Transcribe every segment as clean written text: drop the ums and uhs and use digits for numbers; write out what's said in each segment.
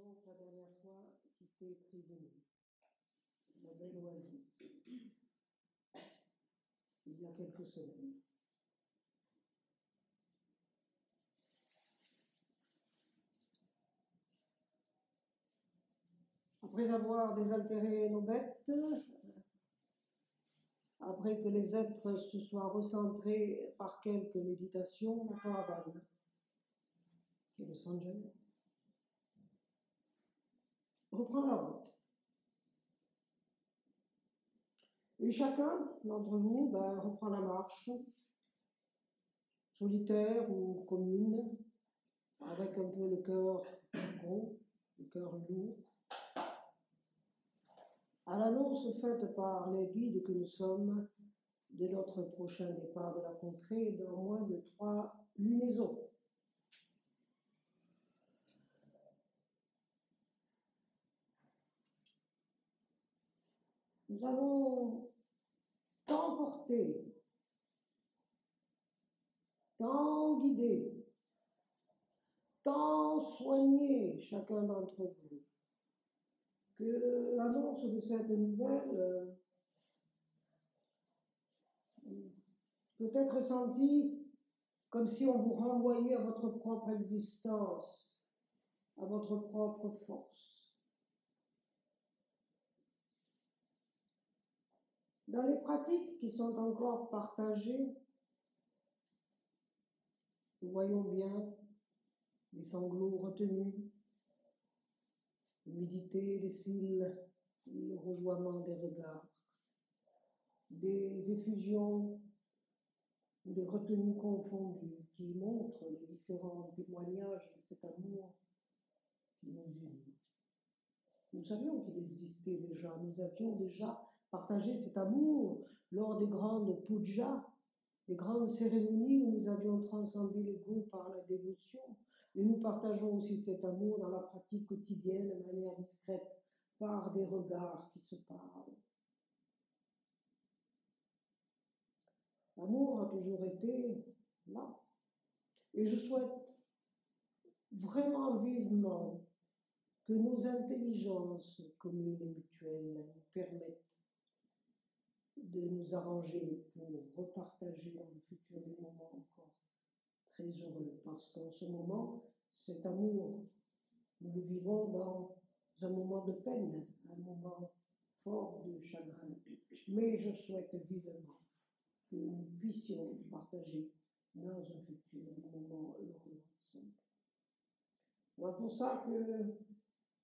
donc la dernière fois quitté Tribune, la belle oasis, il y a quelques semaines. Après avoir désaltéré nos bêtes, après que les êtres se soient recentrés par quelques méditations, la caravane, qui est le Sanjaya, reprend la route. Et chacun d'entre vous reprend la marche, solitaire ou commune, avec un peu le cœur gros, le cœur lourd, à l'annonce faite par les guides que nous sommes de notre prochain départ de la contrée dans moins de 3 lunaisons. Nous avons tant porté, tant guidé, tant soigné chacun d'entre vous, que l'annonce de cette nouvelle peut être sentie comme si on vous renvoyait à votre propre existence, à votre propre force. Dans les pratiques qui sont encore partagées, nous voyons bien les sanglots retenus, l'humidité des cils, le rougeoiement des regards, des effusions ou des retenues confondues qui montrent les différents témoignages de cet amour qui nous unit. Nous savions qu'il existait déjà, nous avions déjà partagé cet amour lors des grandes pujas, des grandes cérémonies où nous avions transcendé l'ego par la dévotion. Et nous partageons aussi cet amour dans la pratique quotidienne de manière discrète, par des regards qui se parlent. L'amour a toujours été là. Et je souhaite vraiment vivement que nos intelligences communes et mutuelles nous permettent de nous arranger pour repartager dans le futur des moments encore très heureux, parce qu'en ce moment, cet amour, nous le vivons dans un moment de peine, un moment fort de chagrin. Mais je souhaite vivement que nous puissions partager dans un futur des moments heureux ensemble. Voilà pour ça que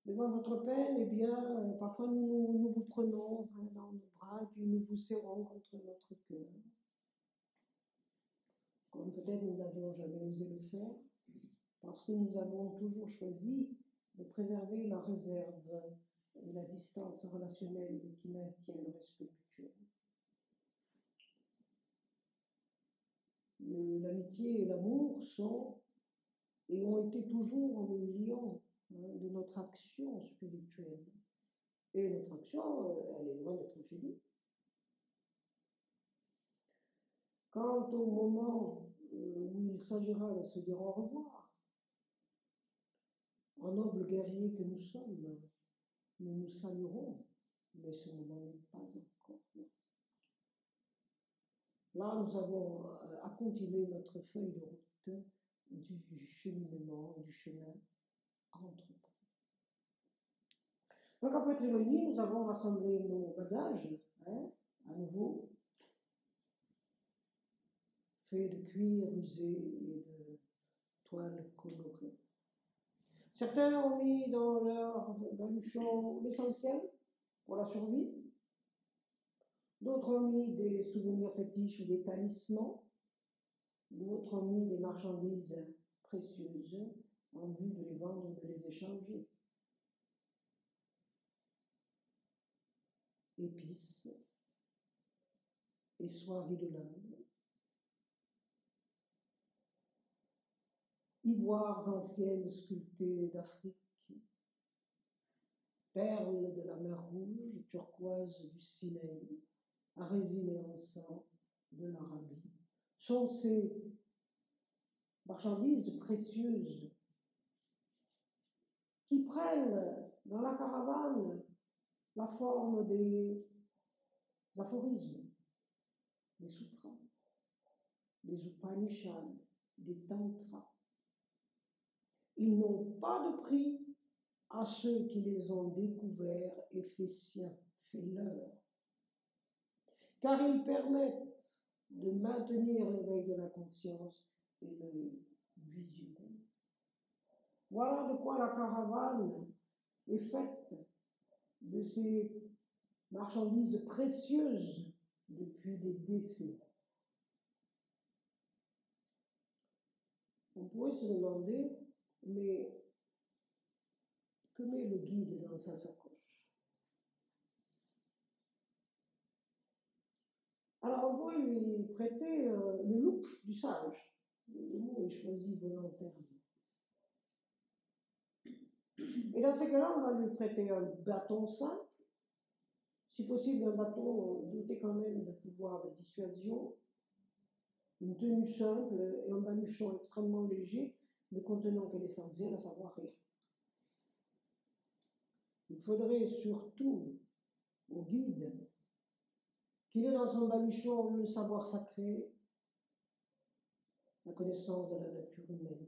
devant votre peine, eh bien, parfois nous vous prenons dans nos bras et puis nous vous serrons contre notre cœur. Comme peut-être nous n'avions jamais osé le faire, parce que nous avons toujours choisi de préserver la réserve et la distance relationnelle qui maintient le respect mutuel. L'amitié et l'amour sont et ont été toujours le lion de notre action spirituelle. Et notre action, elle est loin d'être finie. Quant au moment où il s'agira de se dire au revoir, en noble guerrier que nous sommes, nous nous saluerons, mais ce moment n'est pas encore là. Là, nous avons à continuer notre feuille de route du cheminement, du chemin entre nous. Donc après Trévonie, nous avons rassemblé nos bagages, à nouveau, faits de cuir usé et de toile colorée. Certains ont mis dans leur baluchon l'essentiel pour la survie. D'autres ont mis des souvenirs fétiches ou des talismans. D'autres ont mis des marchandises précieuses en vue de les vendre ou de les échanger. Épices et soieries de l'Inde. Ivoires anciennes sculptées d'Afrique, perles de la mer Rouge, turquoise du Sinaï, à résine et encens de l'Arabie, sont ces marchandises précieuses qui prennent dans la caravane la forme des aphorismes, des sutras, des Upanishads, des tantras. Ils n'ont pas de prix à ceux qui les ont découverts et fait siens, fait leur, car ils permettent de maintenir l'éveil de la conscience et le visionnement. Voilà de quoi la caravane est faite, de ces marchandises précieuses depuis des décennies. On pourrait se demander, mais que met le guide dans sa sacoche? Alors on pourrait lui prêter le look du sage. Le mot est choisi volontairement. Et dans ces cas-là, on va lui prêter un bâton simple, si possible un bâton doté quand même de pouvoir de dissuasion, une tenue simple et un baluchon extrêmement léger, ne contenant que l'essentiel, à savoir rien. Il faudrait surtout au guide qu'il ait dans son baluchon le savoir sacré, la connaissance de la nature humaine,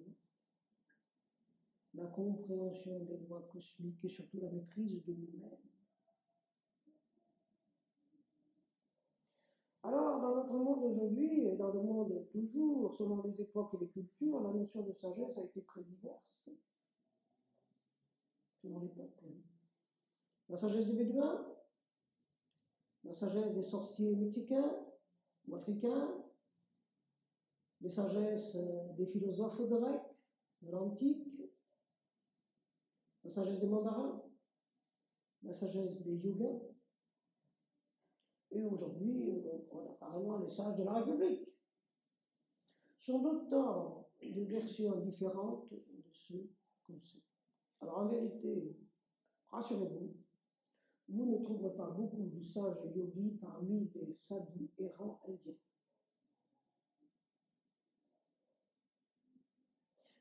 la compréhension des lois cosmiques et surtout la maîtrise de nous-mêmes. Alors, dans notre monde aujourd'hui, et dans le monde toujours, selon les époques et les cultures, la notion de sagesse a été très diverse. Selon les peuples. La sagesse des Bédouins, la sagesse des sorciers mexicains ou africains, les sagesses des philosophes grecs de l'Antique, la sagesse des mandarins, la sagesse des yogas, et aujourd'hui, on a carrément les sages de la République. Ce sont d'autant de versions différentes de ce concept. Alors en vérité, rassurez-vous, vous ne trouverez pas beaucoup de sages yogis parmi les sadhus errants indiens.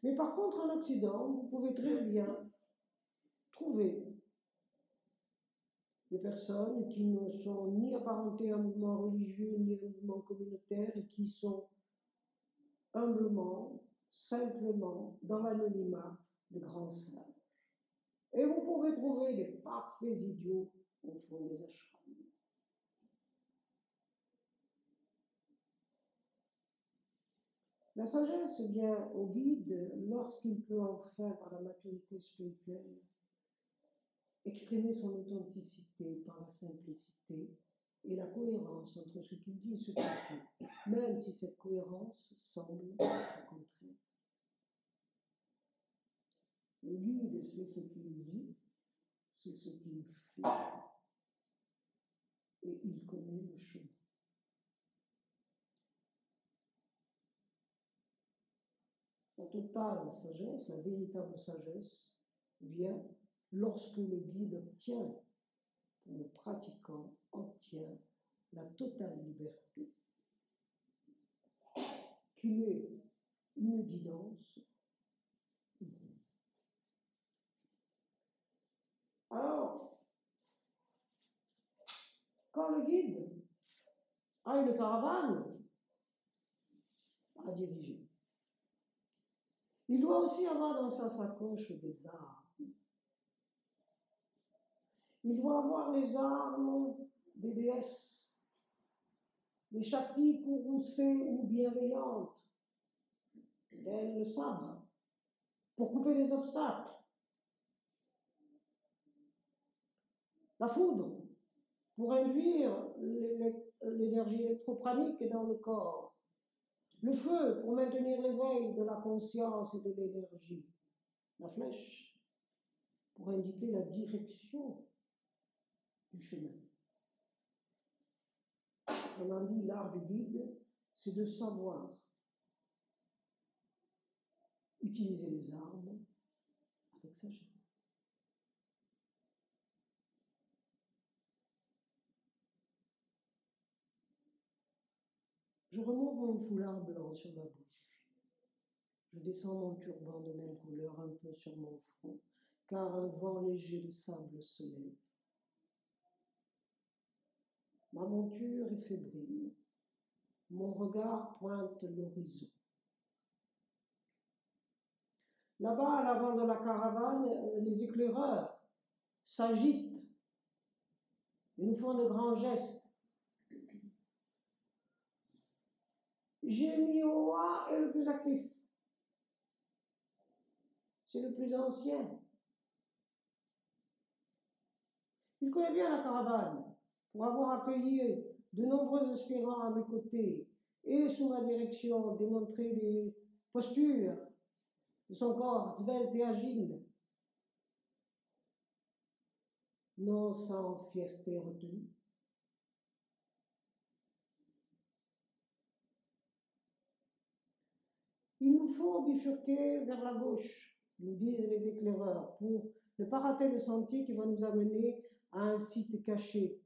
Mais par contre, en Occident, vous pouvez très bien trouver des personnes qui ne sont ni apparentées à un mouvement religieux ni à un mouvement communautaire et qui sont humblement, simplement, dans l'anonymat, de grands sages. Et vous pouvez trouver des parfaits idiots au fond des ashrams. La sagesse vient au guide lorsqu'il peut enfin, par la maturité spirituelle, exprimer son authenticité par la simplicité et la cohérence entre ce qu'il dit et ce qu'il fait, même si cette cohérence semble être contraire. Le guide sait ce qu'il dit, c'est ce qu'il fait, et il connaît le chemin. La totale sagesse, la véritable sagesse, vient lorsque le guide obtient, le pratiquant obtient la totale liberté, qu'il est une guidance. Alors, quand le guide a une caravane à diriger, il doit aussi avoir dans sa sacoche des armes. Il doit avoir les armes des déesses, des shaktis courroucées ou bienveillantes, telles le sabre, pour couper les obstacles. La foudre, pour induire l'énergie électropranique dans le corps. Le feu, pour maintenir l'éveil de la conscience et de l'énergie. La flèche, pour indiquer la direction du chemin. Autrement dit, l'art du guide, c'est de savoir utiliser les armes avec sagesse. Je remonte mon foulard blanc sur ma bouche. Je descends mon turban de même couleur un peu sur mon front car un vent léger de sable se lève. Ma monture est fébrile, mon regard pointe l'horizon. Là-bas, à l'avant de la caravane, les éclaireurs s'agitent et nous font de grands gestes. Gémioa est le plus actif. C'est le plus ancien. Il connaît bien la caravane pour avoir accueilli de nombreux aspirants à mes côtés et sous ma direction démontré des postures de son corps svelte et agile, non sans fierté retenue. Il nous faut bifurquer vers la gauche, nous disent les éclaireurs, pour ne pas rater le sentier qui va nous amener à un site caché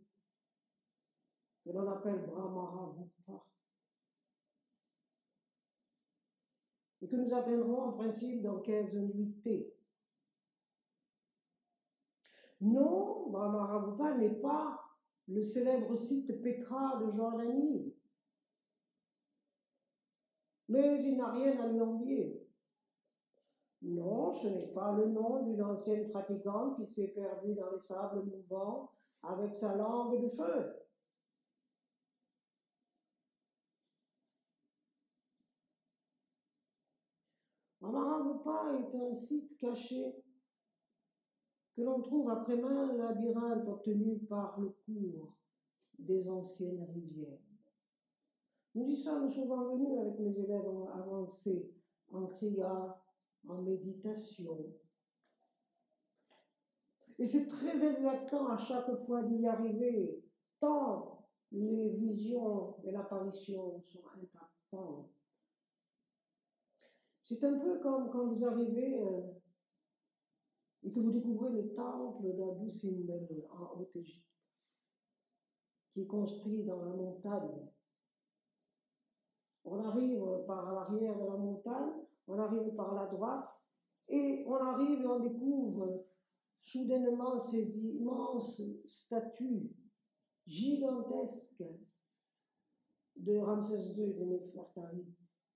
que l'on appelle Brahmara-Gupa et que nous atteindrons en principe dans 15 nuitées. Non, Brahmara-Gupa n'est pas le célèbre site Petra de Jordanie, mais il n'a rien à lui envier. Non, ce n'est pas le nom d'une ancienne pratiquante qui s'est perdue dans les sables mouvants avec sa langue de feu. Brahmara-Gupa est un site caché que l'on trouve après main labyrinthe obtenu par le cours des anciennes rivières. Nous y sommes souvent venus avec mes élèves avancés, en kriya, en méditation. Et c'est très exactant à chaque fois d'y arriver, tant les visions et l'apparition sont impactantes. C'est un peu comme quand vous arrivez et que vous découvrez le temple d'Abu Simbel en Haute-Égypte, qui est construit dans la montagne. On arrive par l'arrière de la montagne, on arrive par la droite, et on arrive et on découvre soudainement ces immenses statues gigantesques de Ramsès II de Néfertari,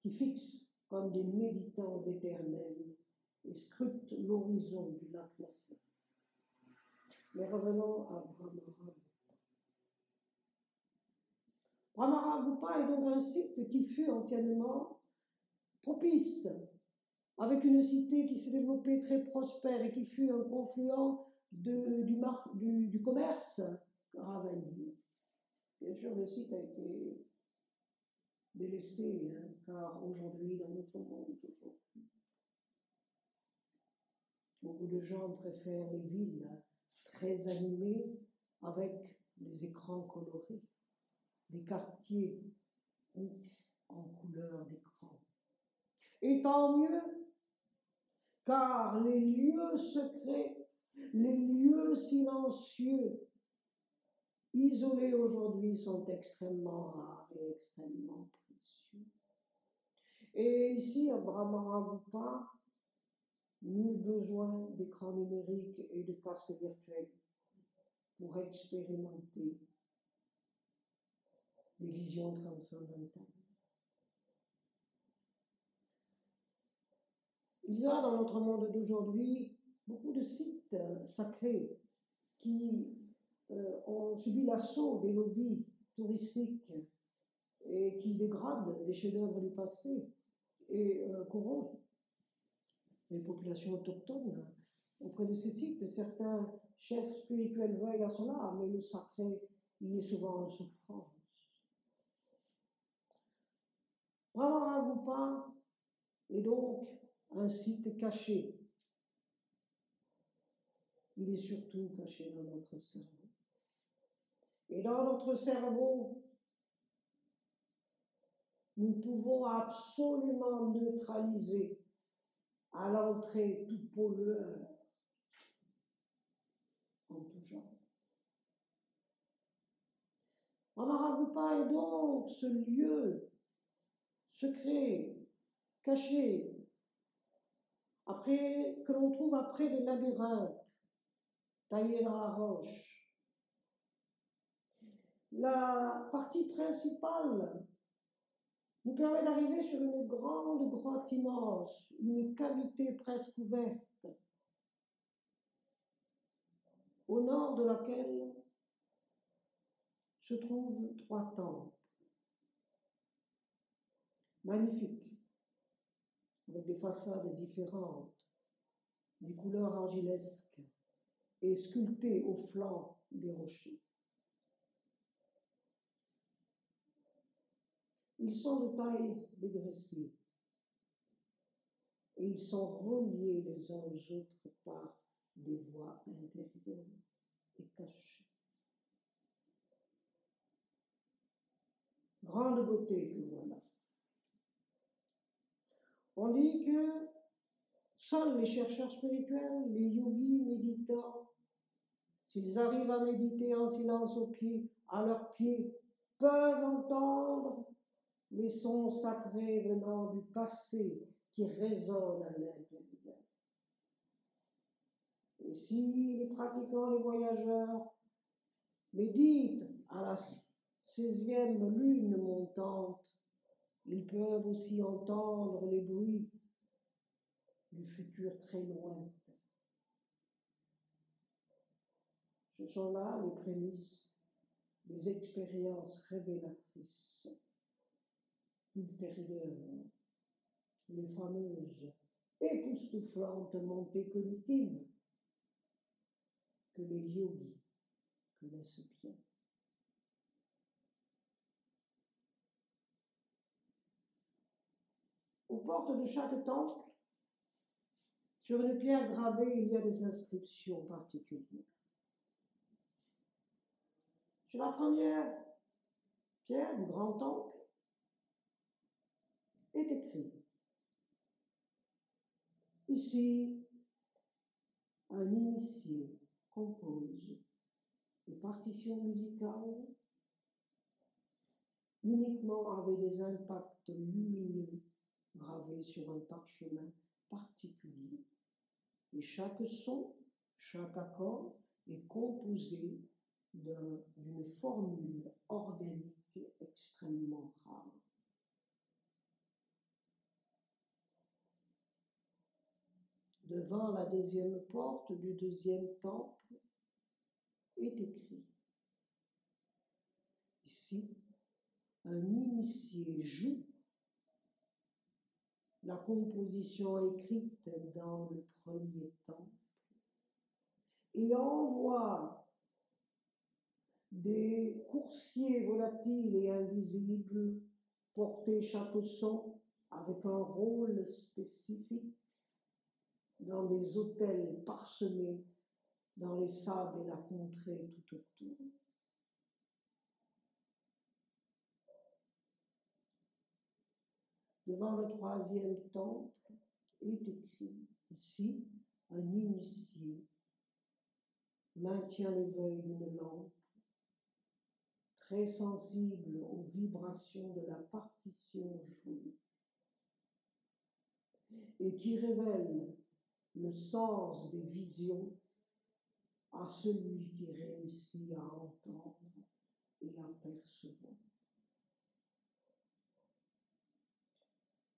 qui fixent comme des méditants éternels et scrutent l'horizon du lac Nasser. Mais revenons à Brahmara. Brahmara-Gupa est donc un site qui fut anciennement propice, avec une cité qui s'est développée très prospère et qui fut un confluent du commerce caravanier. Bien sûr, le site a été délaissé, car aujourd'hui, dans notre monde, beaucoup de gens préfèrent les villes très animées avec des écrans colorés, des quartiers en couleur d'écran. Et tant mieux, car les lieux secrets, les lieux silencieux, isolés aujourd'hui, sont extrêmement rares et extrêmement précieux. Et ici, à Brahmara-Gupa, nul besoin d'écran numérique et de casque virtuel pour expérimenter les visions transcendantales. Il y a dans notre monde d'aujourd'hui beaucoup de sites sacrés qui ont subi l'assaut des lobbies touristiques et qui dégradent des chefs-d'œuvre du passé et corrompent les populations autochtones. Auprès de ces sites, certains chefs spirituels veillent à cela, mais le sacré y est souvent en souffrance. Brahmara-Gupa est donc un site caché. Il est surtout caché dans notre cerveau. Et dans notre cerveau, nous pouvons absolument neutraliser à l'entrée tout pollueur en tout genre. Brahmara-Gupa est donc ce lieu secret, caché, que l'on trouve après les labyrinthes taillés dans la roche. La partie principale nous permet d'arriver sur une grande grotte immense, une cavité presque ouverte, au nord de laquelle se trouvent 3 temples, magnifiques, avec des façades différentes, des couleurs argilesques et sculptées au flanc des rochers. Ils sont de taille dégraissée et ils sont reliés les uns aux autres par des voies intérieures et cachées. Grande beauté que voilà. On dit que seuls les chercheurs spirituels, les yogis méditants, s'ils arrivent à méditer en silence à leurs pieds, peuvent entendre les sons sacrés venant du passé qui résonnent à l'intérieur. Et si les pratiquants, les voyageurs, méditent à la 16e lune montante, ils peuvent aussi entendre les bruits du futur très loin. Ce sont là les prémices des expériences révélatrices ultérieures, les fameuses époustouflantes montées cognitives que les yogis connaissent bien. Aux portes de chaque temple, sur une pierre gravée, il y a des inscriptions particulières. Sur la première pierre du grand temple est écrit: ici, un initié compose des partitions musicales uniquement avec des impacts lumineux gravés sur un parchemin particulier. Et chaque son, chaque accord est composé d'une formule organique extrêmement rare. Devant la 2e porte du 2e temple est écrit: ici, un initié joue la composition écrite dans le 1er temple et envoie des coursiers volatiles et invisibles porter chaque son avec un rôle spécifique dans des autels parsemés dans les sables et la contrée tout autour. Devant le 3e temple est écrit: ici, un initié maintient l'éveil d'une lampe très sensible aux vibrations de la partition jouée et qui révèle le sens des visions à celui qui réussit à entendre et à percevoir.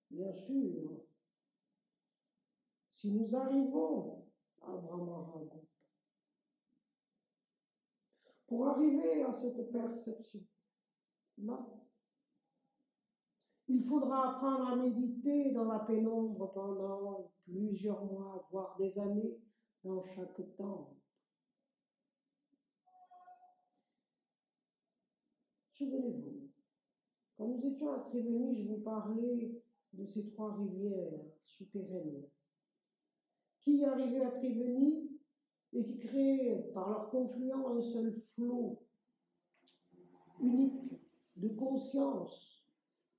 Bien sûr, si nous arrivons à Brahma-Raga, pour arriver à cette perception-là, il faudra apprendre à méditer dans la pénombre pendant plusieurs mois, voire des années, dans chaque temple. Souvenez-vous, quand nous étions à Triveni, je vous parlais de ces 3 rivières souterraines qui arrivaient à Triveni et qui créaient par leur confluent un seul flot unique de conscience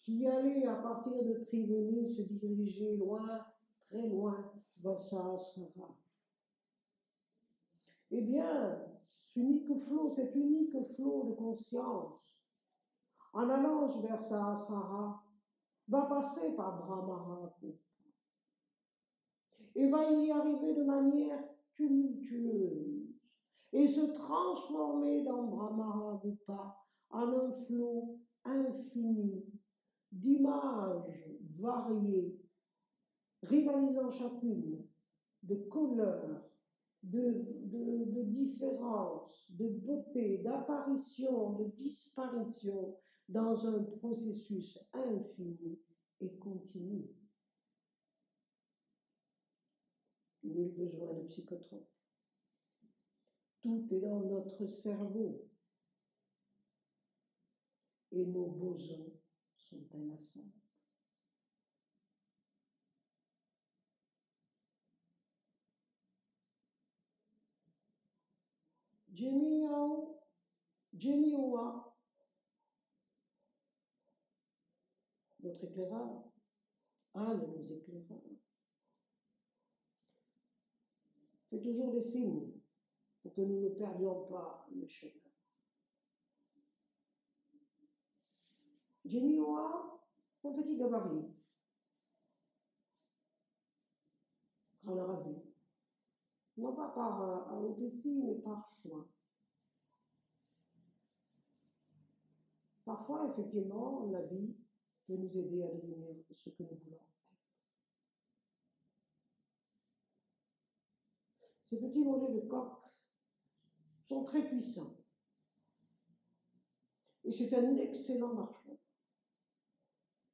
qui allait à partir de Triveni se diriger loin, très loin, vers Sahasrara. Eh bien, cet unique flot de conscience, en allant vers Sahasrara, va passer par Brahma-Raga. et va y arriver de manière tumultueuse et se transformer dans Brahma-Rupa en un flot infini d'images variées, rivalisant chacune de couleurs, de différences, de beauté, d'apparition, de disparition dans un processus infini et continu. Nul besoin de psychotrope. Tout est dans notre cerveau et nos bosons sont inlassables. Jemiwa, notre éclaireur, un de nos éclaireurs, fait toujours des signes pour que nous ne perdions pas le chemin. Jemiwa, un petit gabarit, crâne rasé, non pas par alopécie, mais par choix. Parfois, effectivement, la vie peut nous aider à devenir ce que nous voulons. Ces petits volets de coq sont très puissants. Et c'est un excellent marchand.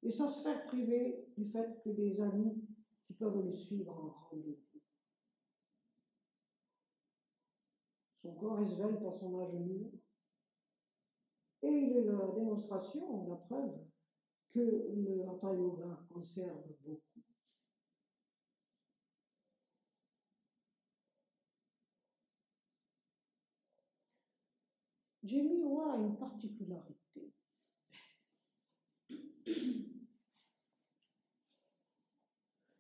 Et sans se faire priver du fait que des amis qui peuvent le suivre en rendez-vous. Son corps est svelte à son âge mûr. Et il est la démonstration, la preuve, que le Hatha Yoga conserve beaucoup. Jemiwa a une particularité.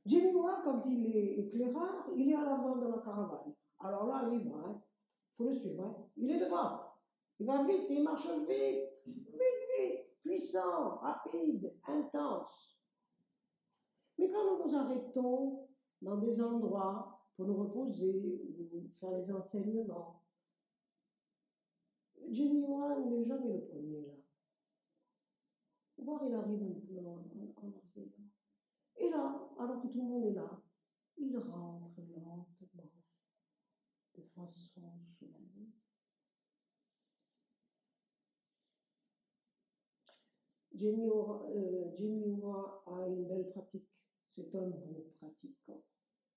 Jemiwa, quand il est éclaireur, il est à l'avant de la caravane. Alors là, il va, il faut le suivre. Hein. Il est devant. Il va vite, il marche vite, puissant, rapide, intense. Mais quand nous nous arrêtons dans des endroits pour nous reposer ou faire des enseignements, Jemiwa n'est jamais le premier là. Voir, il arrive un peu en arrière. Et là, alors que tout le monde est là, il rentre lentement, de façon soudaine. Jemiwa a une belle pratique. C'est un bon pratiquant,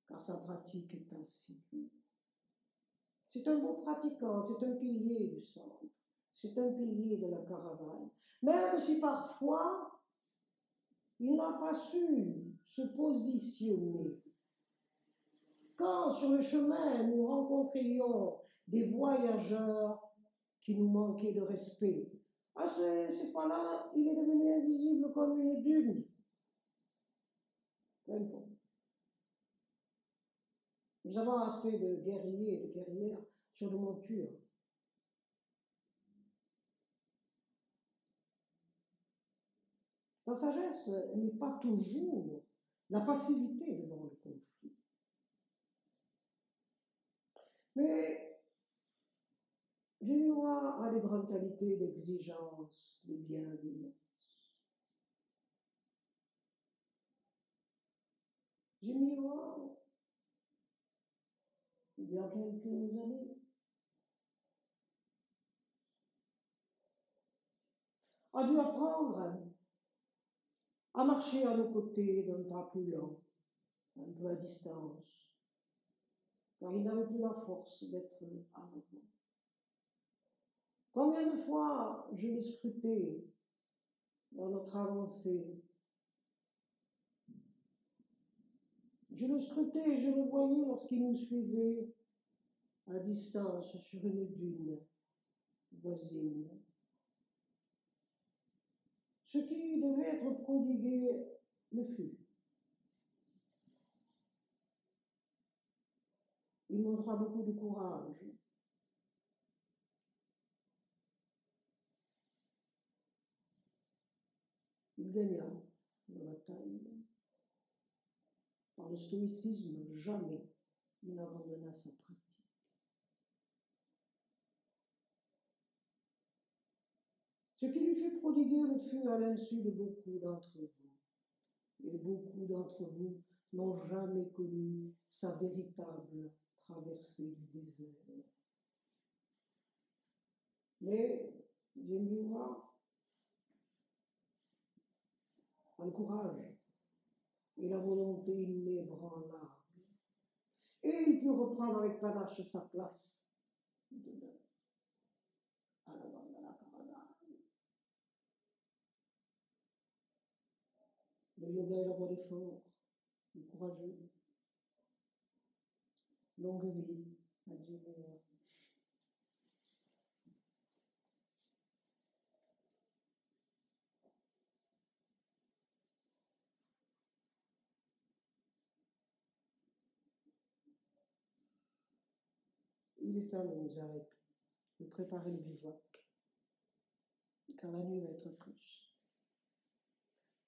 car sa pratique est assidue. C'est un bon pratiquant, c'est un pilier du centre, c'est un pilier de la caravane. Même si parfois, il n'a pas su se positionner. Quand sur le chemin, nous rencontrions des voyageurs qui nous manquaient de respect, à ces fois-là, il est devenu invisible comme une dune. Même pas. Nous avons assez de guerriers et de guerrières sur nos montures. La sagesse n'est pas toujours la passivité devant le conflit. Mais Jemiwa a des grandes qualités d'exigence, de bienveillance. Jemiwa, il y a quelques années, a dû apprendre à marcher à nos côtés d'un pas plus lent, un peu à distance, car il n'avait plus la force d'être à l'avant. Combien de fois je l'ai scruté dans notre avancée. Je le scrutais et je le voyais lorsqu'il nous suivait à distance sur une dune voisine. Ce qui devait être prodigué le fut. Il montra beaucoup de courage. Il gagna la bataille. Par le stoïcisme, jamais il n'abandonna sa pratique. Ce qui lui fait prodiguer le feu à l'insu de beaucoup d'entre vous. Et beaucoup d'entre vous n'ont jamais connu sa véritable traversée du désert. Mais j'aime bien voir le courage et la volonté inébranlable. Et il put reprendre avec panache sa place à l'avant de la caravane. Le yoga est la voie des forts, du courageux. Longue vie, adieu. Il est temps de nous arrêter, de préparer le bivouac, car la nuit va être fraîche.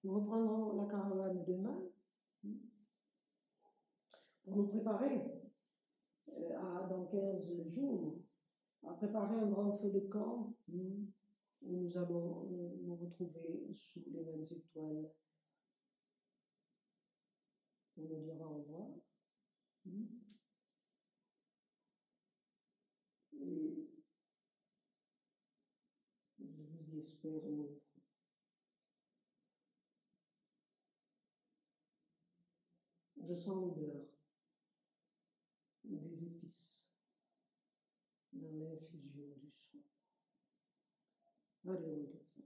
Nous reprendrons la caravane demain pour nous préparer dans 15 jours à préparer un grand feu de camp où nous allons nous retrouver sous les mêmes étoiles pour nous dire au revoir. Et je vous y espère nombreux. Je sens l'odeur des épices dans l'infusion du soin. Allez, on va ça.